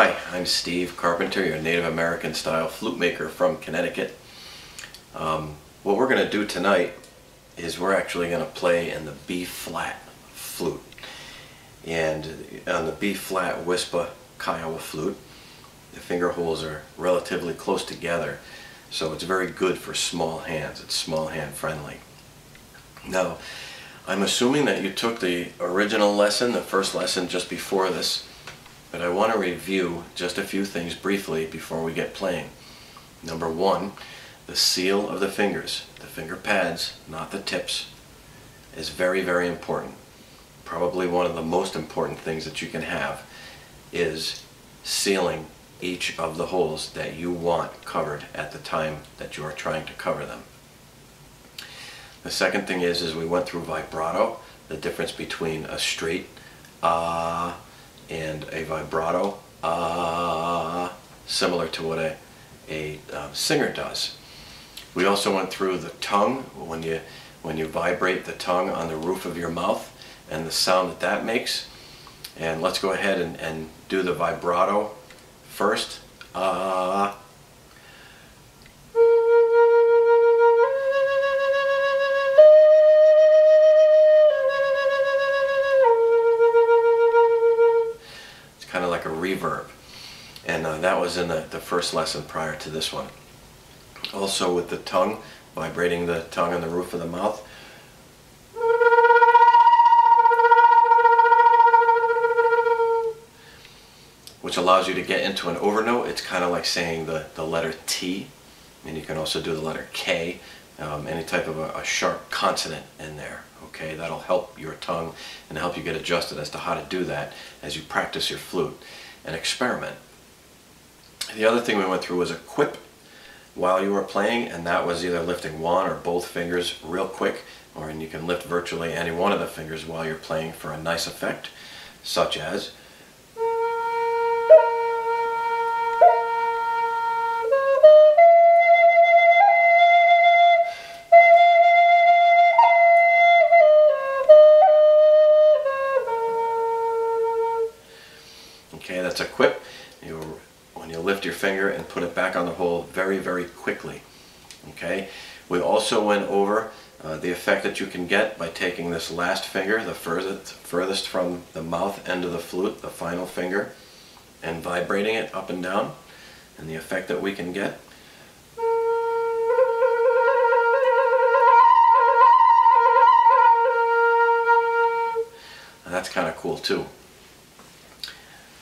Hi, I'm Steve Carpenter, your Native American style flute maker from Connecticut. What we're going to do tonight is we're actually going to play in the B flat flute. And on the B flat Wispa Kiowa flute, the finger holes are relatively close together, so it's very good for small hands. It's small hand friendly. Now, I'm assuming that you took the original lesson, the first lesson just before this, but I want to review just a few things briefly before we get playing. Number one, the seal of the fingers, the finger pads, not the tips, is very, very important. Probably one of the most important things that you can have is sealing each of the holes that you want covered at the time that you are trying to cover them. The second thing is we went through vibrato, the difference between a straight ah and a vibrato ah, similar to what a singer does. We also went through the tongue, when you vibrate the tongue on the roof of your mouth and the sound that that makes. And let's go ahead and do the vibrato first. Ah. Kind of like a reverb, and that was in the first lesson prior to this one. Also with the tongue, vibrating the tongue on the roof of the mouth. Which allows you to get into an overnote. It's kind of like saying the letter T, and you can also do the letter K, any type of a sharp consonant in there. Okay, that'll help your tongue and help you get adjusted as to how to do that as you practice your flute and experiment. The other thing we went through was a quip while you were playing, and that was either lifting one or both fingers real quick, or you can lift virtually any one of the fingers while you're playing for a nice effect, such as okay, that's a quip. When you lift your finger and put it back on the hole very, very quickly. Okay. We also went over the effect that you can get by taking this last finger, the furthest from the mouth end of the flute, the final finger, and vibrating it up and down, and the effect that we can get. And that's kind of cool too.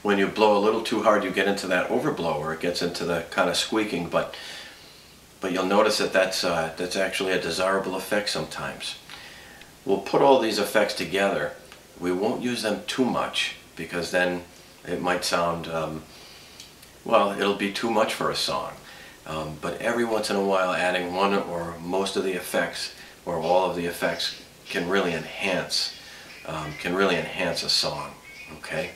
When you blow a little too hard, you get into that overblow, or it gets into the kind of squeaking, but you'll notice that that's actually a desirable effect sometimes. We'll put all these effects together. We won't use them too much, because then it might sound, well, it'll be too much for a song. But every once in a while, adding one or most of the effects, or all of the effects, can really enhance a song. Okay.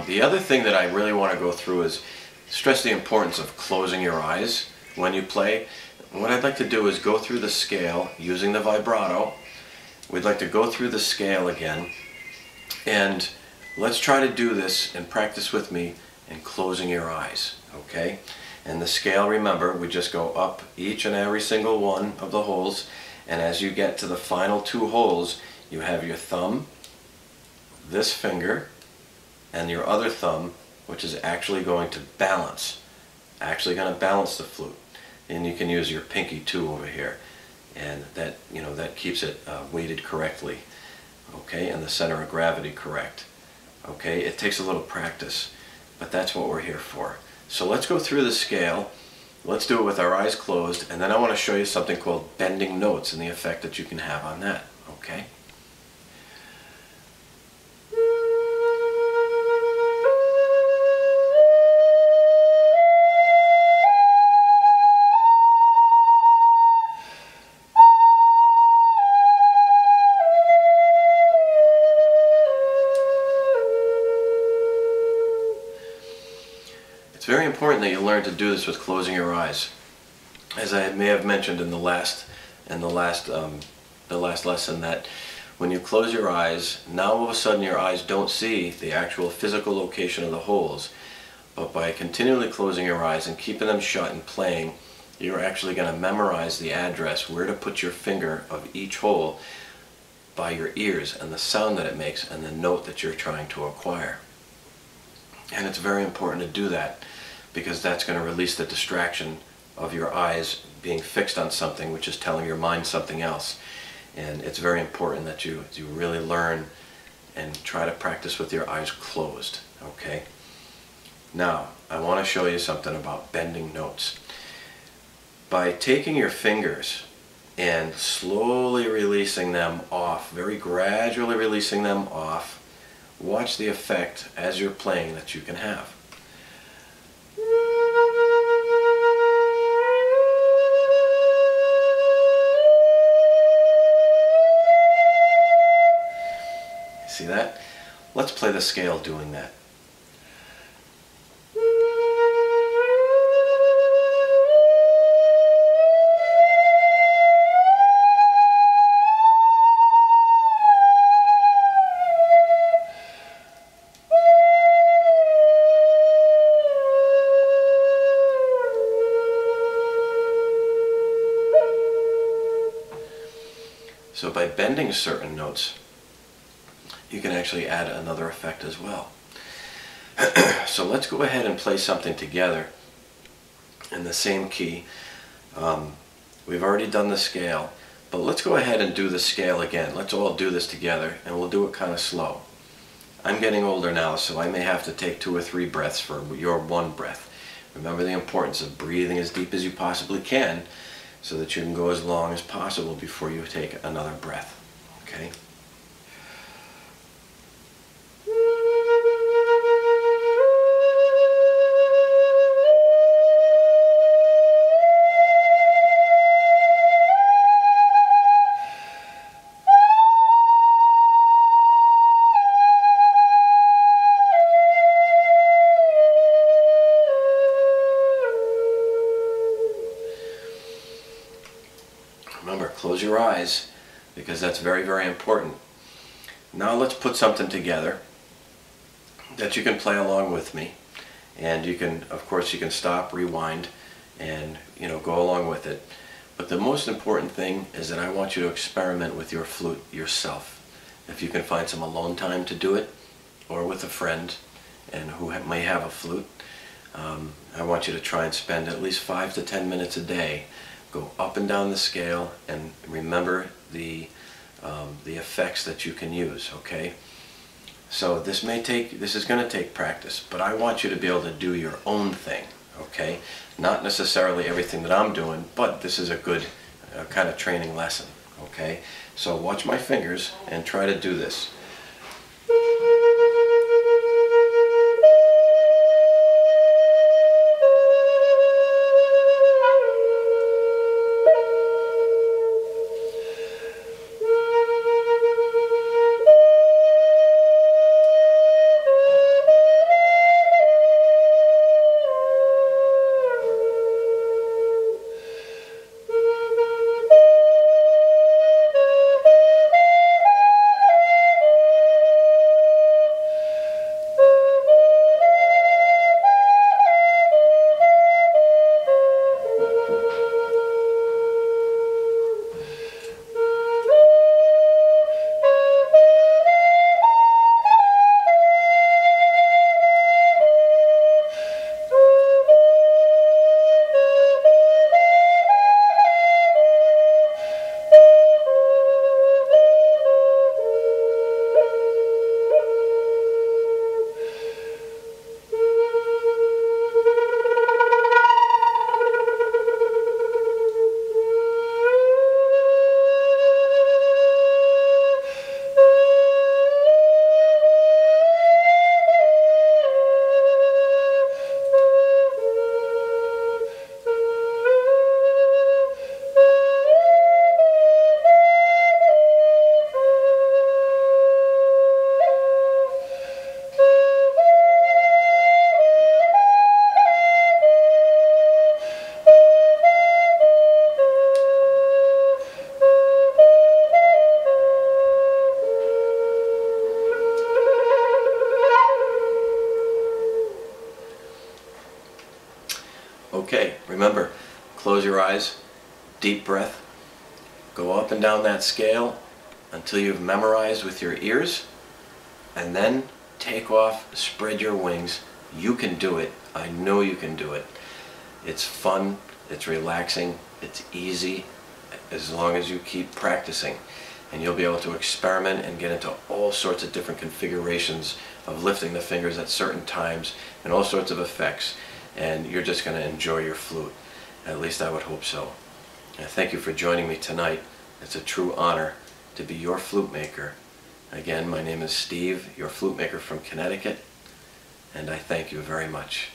The other thing that I really want to go through is stress the importance of closing your eyes when you play. And what I'd like to do is go through the scale using the vibrato. We'd like to go through the scale again, and let's try to do this and practice with me in closing your eyes. Okay? And the scale, remember, we just go up each and every single one of the holes, and as you get to the final two holes, you have your thumb, this finger, and your other thumb, which is actually going to balance the flute. And you can use your pinky too over here, and that, that keeps it weighted correctly. Okay, and the center of gravity correct. Okay, it takes a little practice, but that's what we're here for. So let's go through the scale. Let's do it with our eyes closed, and then I want to show you something called bending notes and the effect that you can have on that. Okay. It's very important that you learn to do this with closing your eyes. As I may have mentioned in the last lesson, that when you close your eyes, now all of a sudden your eyes don't see the actual physical location of the holes. But by continually closing your eyes and keeping them shut and playing, you're actually going to memorize the address, where to put your finger of each hole by your ears and the sound that it makes and the note that you're trying to acquire. And it's very important to do that, because that's going to release the distraction of your eyes being fixed on something which is telling your mind something else. And it's very important that you really learn and try to practice with your eyes closed, okay? Now, I want to show you something about bending notes. By taking your fingers and slowly releasing them off, very gradually releasing them off, watch the effect as you're playing that you can have. See that? Let's play the scale doing that. So by bending certain notes, you can actually add another effect as well. So let's go ahead and play something together in the same key. We've already done the scale, but let's go ahead and do the scale again. Let's all do this together, and we'll do it kind of slow. I'm getting older now, so I may have to take 2 or 3 breaths for your 1 breath. Remember the importance of breathing as deep as you possibly can, so that you can go as long as possible before you take another breath. Okay? Remember, close your eyes, because that's very, very important. Now let's put something together that you can play along with me. And you can, of course, you can stop, rewind, and go along with it. But the most important thing is that I want you to experiment with your flute yourself. If you can find some alone time to do it, or with a friend and who may have a flute, I want you to try and spend at least 5 to 10 minutes a day. Go up and down the scale and remember the effects that you can use, okay? So this is going to take practice, but I want you to be able to do your own thing, okay? Not necessarily everything that I'm doing, but this is a good kind of training lesson, okay? So watch my fingers and try to do this. Okay, remember, close your eyes, deep breath, go up and down that scale until you've memorized with your ears, and then take off, spread your wings. You can do it. I know you can do it. It's fun, it's relaxing, it's easy, as long as you keep practicing. And you'll be able to experiment and get into all sorts of different configurations of lifting the fingers at certain times and all sorts of effects. And you're just going to enjoy your flute. At least I would hope so. And thank you for joining me tonight. It's a true honor to be your flute maker. Again, my name is Steve, your flute maker from Connecticut, and I thank you very much.